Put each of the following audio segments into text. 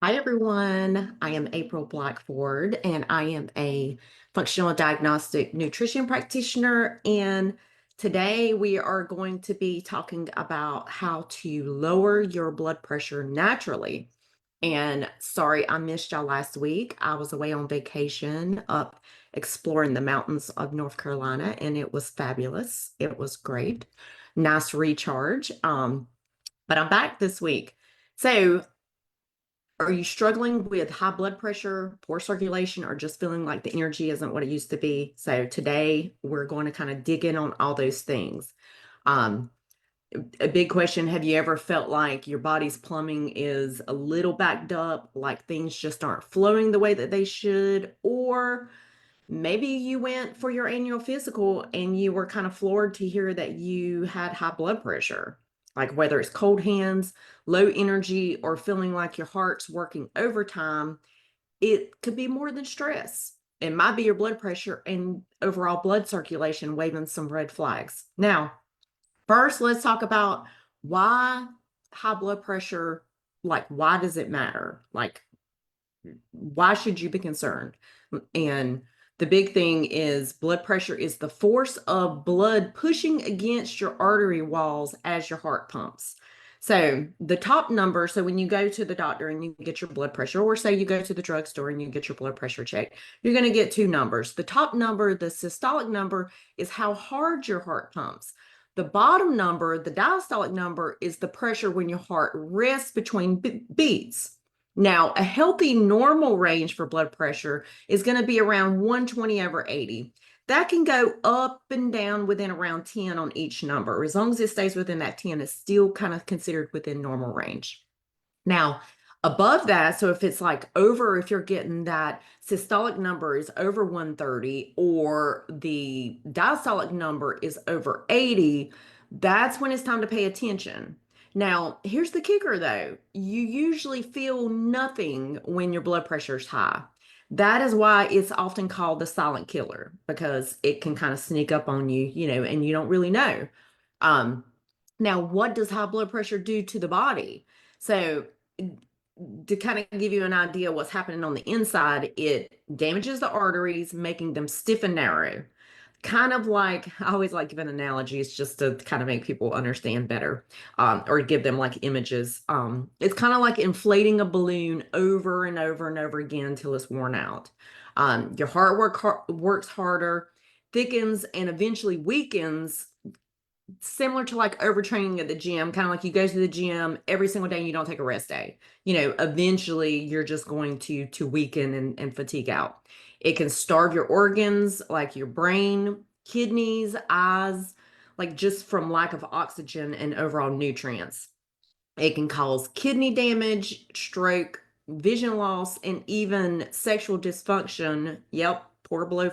Hi, everyone. I am April Blackford, and I am a functional diagnostic nutrition practitioner. And today we are going to be talking about how to lower your blood pressure naturally. And sorry, I missed y'all last week. I was away on vacation up exploring the mountains of North Carolina, and it was fabulous. It was great. Nice recharge. But I'm back this week. So, are you struggling with high blood pressure, poor circulation, or just feeling like the energy isn't what it used to be? So today we're going to kind of dig in on all those things. Um, a big question, have you ever felt like your body's plumbing is a little backed up, like things just aren't flowing the way that they should? Or maybe you went for your annual physical and you were kind of floored to hear that you had high blood pressure, like whether it's cold hands, low energy, or feeling like your heart's working overtime. It could be more than stress. It might be your blood pressure and overall blood circulation waving some red flags. Now, first, let's talk about why high blood pressure, like, why does it matter? Like, why should you be concerned? And the big thing is blood pressure is the force of blood pushing against your artery walls as your heart pumps. So the top number, so when you go to the doctor and you get your blood pressure, or say you go to the drugstore and you get your blood pressure checked, you're going to get two numbers. The top number, the systolic number, is how hard your heart pumps. The bottom number, the diastolic number, is the pressure when your heart rests between beats. Now, a healthy normal range for blood pressure is going to be around 120/80. That can go up and down within around 10 on each number. As long as it stays within that 10, it's still kind of considered within normal range. Now, above that, so if it's like over, if you're getting that systolic number is over 130 or the diastolic number is over 80, that's when it's time to pay attention. Now, here's the kicker though. You usually feel nothing when your blood pressure is high. That is why it's often called the silent killer because it can kind of sneak up on you, and you don't really know. Um, Now, what does high blood pressure do to the body? So, to kind of give you an idea of what's happening on the inside, it damages the arteries, making them stiff and narrow. Kind of like, I always like giving analogies just to kind of make people understand better, or give them like images. It's kind of like inflating a balloon over and over and over again until it's worn out. Your works harder, thickens, and eventually weakens, similar to like overtraining at the gym, kind of like you go to the gym every single day and you don't take a rest day. Eventually you're just going to weaken and fatigue out. It can starve your organs like your brain, kidneys, eyes, like just from lack of oxygen and overall nutrients. It can cause kidney damage, stroke, vision loss, and even sexual dysfunction. Yep, poor blood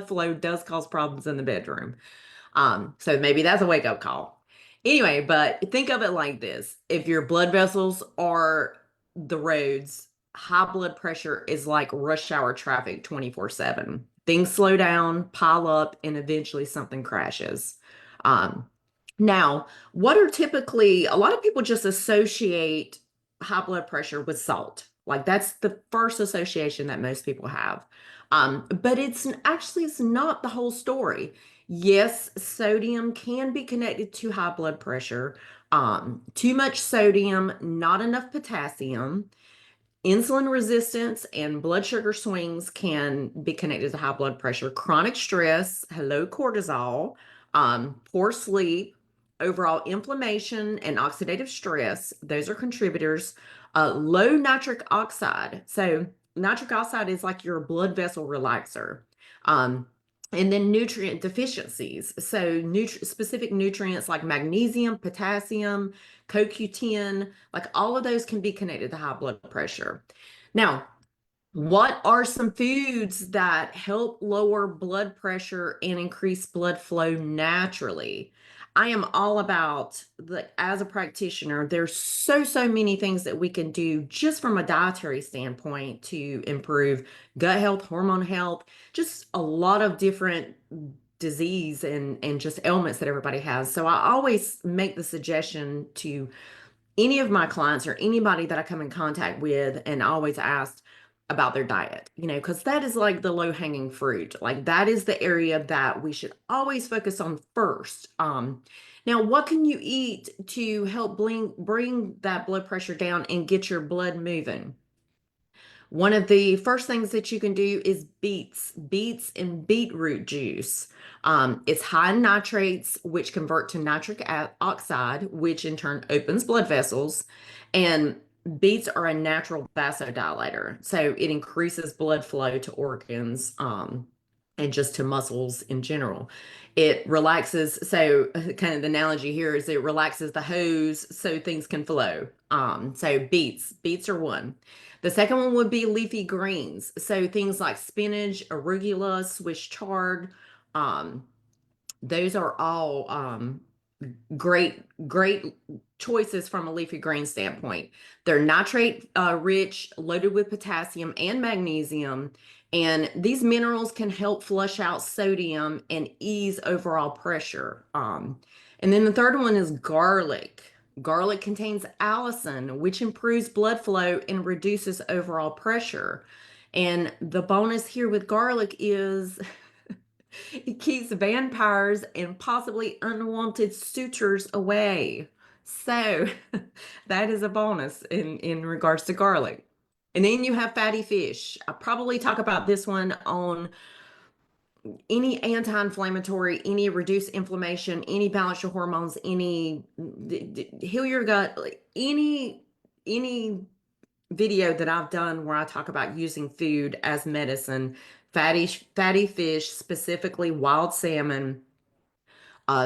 flow does cause problems in the bedroom. So maybe that's a wake up call. Anyway, but think of it like this. If your blood vessels are the roads, high blood pressure is like rush hour traffic 24/7. Things slow down, pile up, and eventually something crashes. Um, Now, what are typically, a lot of people just associate high blood pressure with salt. Like that's the first association that most people have. But it's not the whole story. Yes, sodium can be connected to high blood pressure. Too much sodium, not enough potassium, insulin resistance, and blood sugar swings can be connected to high blood pressure. Chronic stress, hello cortisol, poor sleep, overall inflammation, and oxidative stress. Those are contributors. Low nitric oxide. So nitric oxide is like your blood vessel relaxer. Um, and then nutrient deficiencies. So specific nutrients like magnesium, potassium, CoQ10, like all of those can be connected to high blood pressure. Now, what are some foods that help lower blood pressure and increase blood flow naturally? I am all about as a practitioner, there's so many things that we can do just from a dietary standpoint to improve gut health, hormone health, just a lot of different disease and just ailments that everybody has. So I always make the suggestion to any of my clients or anybody that I come in contact with and always ask about their diet, because that is like the low hanging fruit. Like that is the area that we should always focus on first. Now, what can you eat to help bring that blood pressure down and get your blood moving? One of the first things that you can do is beets and beetroot juice. It's high in nitrates, which convert to nitric oxide, which in turn opens blood vessels. And beets are a natural vasodilator, so it increases blood flow to organs, and just to muscles in general. It relaxes. So, kind of the analogy here is it relaxes the hose so things can flow. So beets are one. The second one would be leafy greens. So things like spinach, arugula, Swiss chard. Um, those are all great choices from a leafy green standpoint. They're nitrate rich, loaded with potassium and magnesium, and these minerals can help flush out sodium and ease overall pressure. And then the third one is garlic. Garlic contains allicin, which improves blood flow and reduces overall pressure. And the bonus here with garlic is it keeps vampires and possibly unwanted suitors away. So that is a bonus in regards to garlic. And then you have fatty fish. I'll probably talk about this one on any anti-inflammatory, any reduce inflammation, any balance your hormones, any heal your gut, like any video that I've done where I talk about using food as medicine, fatty fish, specifically wild salmon,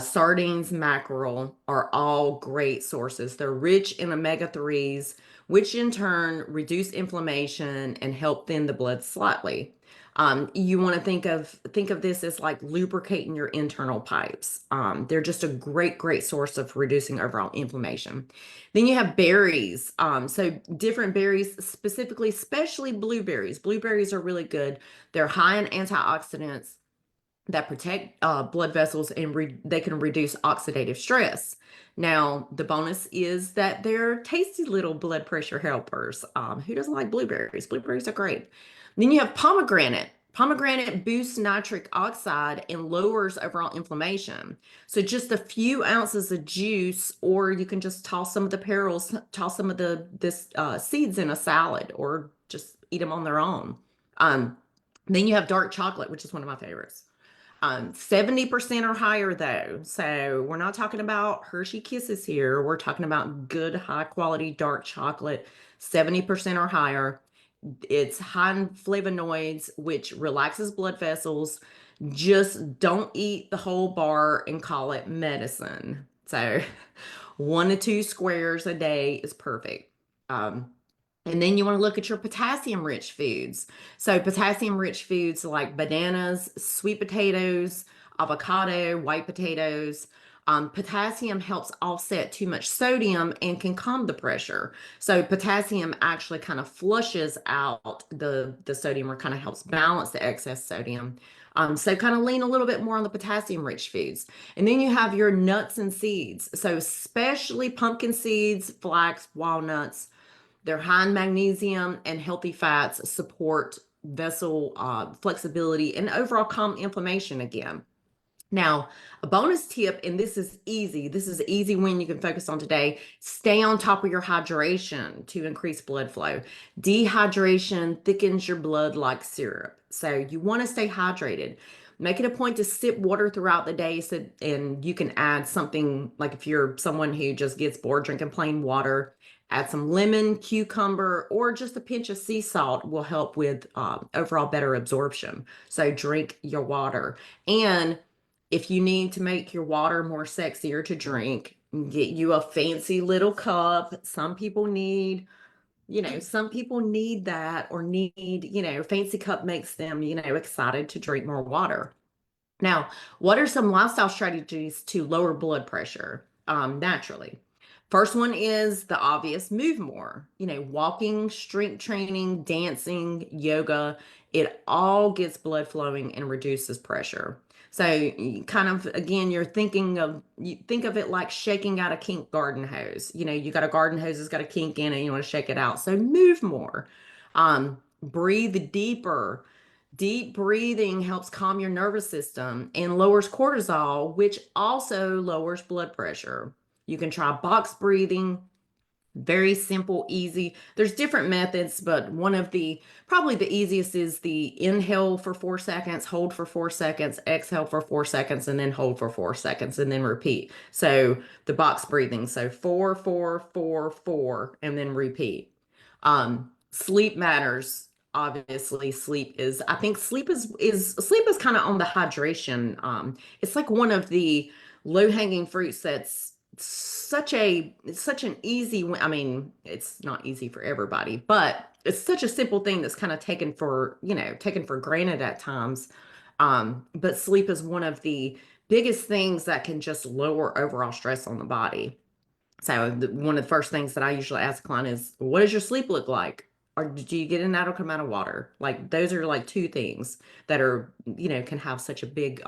sardines, mackerel are all great sources. They're rich in omega-3s, which in turn reduce inflammation and help thin the blood slightly. You want to think of this as like lubricating your internal pipes. They're just a great source of reducing overall inflammation. Then you have berries. So different berries, specifically, especially blueberries. Blueberries are really good. They're high in antioxidants that protect blood vessels and they can reduce oxidative stress. Now, the bonus is that they're tasty little blood pressure helpers. Who doesn't like blueberries? Blueberries are great. Then you have pomegranate. Pomegranate boosts nitric oxide and lowers overall inflammation. So just a few ounces of juice, or you can just toss some of the perils, toss some of this seeds in a salad, or just eat them on their own. Um, then you have dark chocolate, which is one of my favorites. 70% or higher though. So we're not talking about Hershey Kisses here. We're talking about good, high quality dark chocolate, 70% or higher. It's high in flavonoids, which relaxes blood vessels. Just don't eat the whole bar and call it medicine. So 1 to 2 squares a day is perfect. Um, and then you want to look at your potassium rich foods. So, potassium rich foods like bananas, sweet potatoes, avocado, white potatoes. Potassium helps offset too much sodium and can calm the pressure. So, potassium actually kind of flushes out the sodium or kind of helps balance the excess sodium. So, kind of lean a little bit more on the potassium rich foods. And then you have your nuts and seeds. So, especially pumpkin seeds, flax, walnuts. They're high in magnesium and healthy fats support vessel flexibility and overall calm inflammation again. Now, a bonus tip, and this is easy. This is an easy win you can focus on today. Stay on top of your hydration to increase blood flow. Dehydration thickens your blood like syrup. So you want to stay hydrated. Make it a point to sip water throughout the day. So, and you can add something like if you're someone who just gets bored drinking plain water, add some lemon, cucumber, or just a pinch of sea salt will help with overall better absorption. So drink your water. And if you need to make your water more sexier to drink, get you a fancy little cup. Some people need that or fancy cup makes them, excited to drink more water. Now, what are some lifestyle strategies to lower blood pressure naturally? First one is the obvious move more. Walking, strength training, dancing, yoga. It all gets blood flowing and reduces pressure. So kind of again, you think of it like shaking out a kink garden hose. You got a garden hose that's got a kink in it, and you want to shake it out. So move more. Breathe deeper. Deep breathing helps calm your nervous system and lowers cortisol, which also lowers blood pressure. You can try box breathing. Very simple, easy. There's different methods, but one of the probably the easiest is the inhale for 4 seconds, hold for 4 seconds, exhale for 4 seconds, and then hold for 4 seconds, and then repeat. So the box breathing. So 4, 4, 4, 4, and then repeat. Sleep matters. Obviously, I think sleep is kind of on the hydration. It's like one of the low-hanging fruits that's such an easy I mean, it's not easy for everybody, but it's such a simple thing that's kind of taken for granted at times. But sleep is one of the biggest things that can just lower overall stress on the body. So one of the first things that I usually ask a client is, what does your sleep look like? Or do you get an adequate amount of water? Like those are like two things that can have such a big,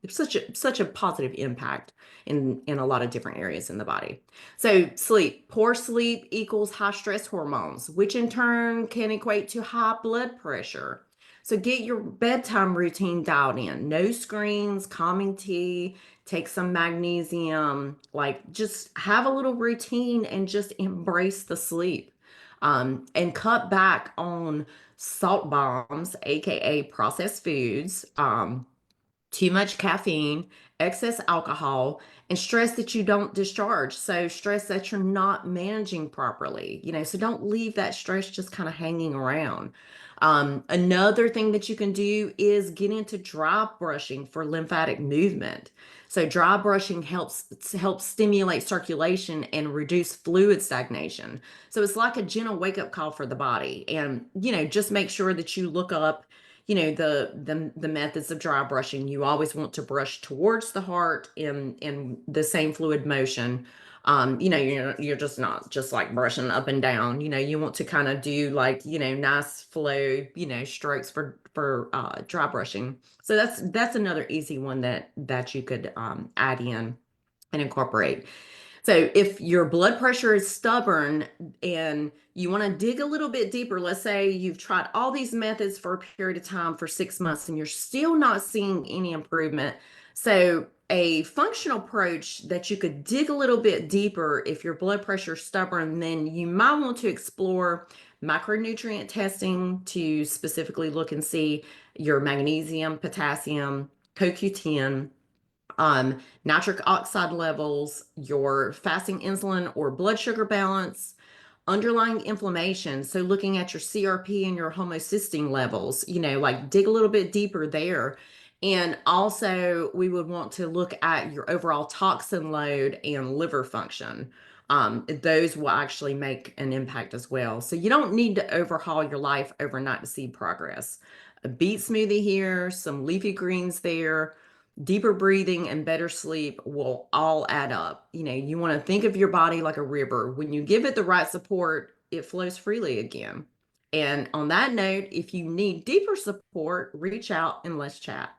such a positive impact in a lot of different areas in the body. So sleep, poor sleep equals high stress hormones, which in turn can equate to high blood pressure. So get your bedtime routine dialed in. No screens, calming tea, take some magnesium, like just have a little routine and just embrace the sleep. And cut back on salt bombs, aka processed foods, too much caffeine, excess alcohol, and stress that you don't discharge. So, stress that you're not managing properly, so don't leave that stress just kind of hanging around. Another thing that you can do is get into dry brushing for lymphatic movement. So, dry brushing helps stimulate circulation and reduce fluid stagnation. So, it's like a gentle wake up call for the body. And, just make sure that you look up the methods of dry brushing. You always want to brush towards the heart in the same fluid motion. You're just not just like brushing up and down. You want to kind of do like nice flow strokes for dry brushing. So that's another easy one that you could add in and incorporate. So if your blood pressure is stubborn and you want to dig a little bit deeper, let's say you've tried all these methods for a period of time for 6 months and you're still not seeing any improvement. So a functional approach that you could dig a little bit deeper if your blood pressure is stubborn, then you might want to explore micronutrient testing to specifically look and see your magnesium, potassium, CoQ10, nitric oxide levels, your fasting insulin or blood sugar balance, underlying inflammation. So looking at your CRP and your homocysteine levels, like dig a little bit deeper there. And also we would want to look at your overall toxin load and liver function. Those will actually make an impact as well. So you don't need to overhaul your life overnight to see progress. A beet smoothie here, some leafy greens there, deeper breathing and better sleep will all add up. You want to think of your body like a river. When you give it the right support, it flows freely again. And on that note, if you need deeper support, reach out and let's chat.